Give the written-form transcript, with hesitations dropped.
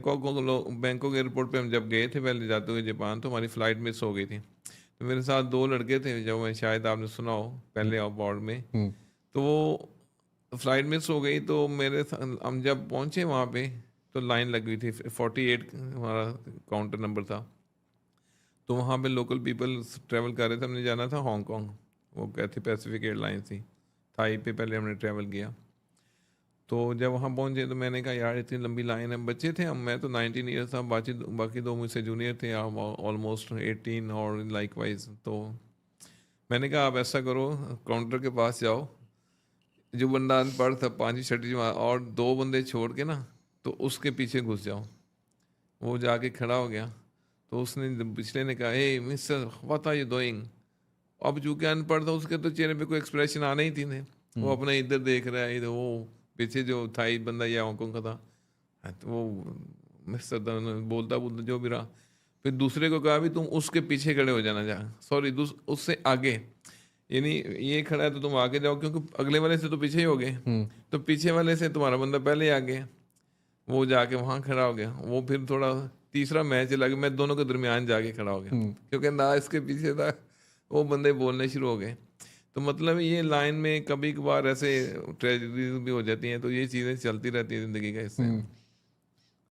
Bangkok airport पे हम जब गए थे पहले जाते हुए जापान, तो हमारी फ़्लाइट मिस हो गई थी। तो मेरे साथ 2 लड़के थे, जो मैं शायद आपने सुना हो हुँ, पहले अबाउट में। हुँ, तो वो फ़्लाइट मिस हो गई, तो हम जब पहुँचे वहाँ पे तो लाइन लगी हुई थी, 48 हमारा काउंटर नंबर था। तो वहाँ पे लोकल पीपल्स ट्रैवल कर रहे थे, हमने जाना था हांगकांग, वो कैथी पैसिफिक एयरलाइंस थी, थाई पे पहले हमने ट्रैवल किया। तो जब वहाँ पहुँचे तो मैंने कहा यार इतनी लंबी लाइन है, बच्चे थे हम, मैं तो 19 ईयर्स था, बाकी बाकी 2 मुझसे जूनियर थे, ऑलमोस्ट 18 और लाइक वाइज। तो मैंने कहा आप ऐसा करो, काउंटर के पास जाओ, जो बंदा अनपढ़ था 5वीं 6वीं और 2 बंदे छोड़ के ना, तो उसके पीछे घुस जाओ। वो जाके खड़ा हो गया, तो उसने पिछले ने कहा hey mister what are you doing. अब चूंकि अनपढ़ था, उसके तो चेहरे पे कोई एक्सप्रेशन आने ही थी नहीं। वो हुँ, अपना इधर देख रहा है, इधर वो पीछे जो थाई बंदा या हांगकांग का था, हाँ, तो वो मिस्टर बोलता बोलता जो भी रहा। फिर दूसरे को कहा भी तुम उसके पीछे खड़े हो जाना, जा सॉरी उससे आगे, यानी ये खड़ा है तो तुम आगे जाओ, क्योंकि अगले वाले से तो पीछे ही हो गए, हुँ, तो पीछे वाले से तुम्हारा बंदा पहले ही आ गया। वो जाके वहाँ खड़ा हो गया, वो फिर थोड़ा तीसरा मैच लगा, मैं दोनों के दरमियान जाके खड़ा हो गया, हुँ, क्योंकि ना इसके पीछे था, वो बंदे बोलने शुरू हो गए। तो मतलब ये लाइन में कभी कभार ऐसे ट्रेजेडीज भी हो जाती हैं, तो ये चीज़ें चलती रहती है ज़िंदगी का हिस्से हुँ। में।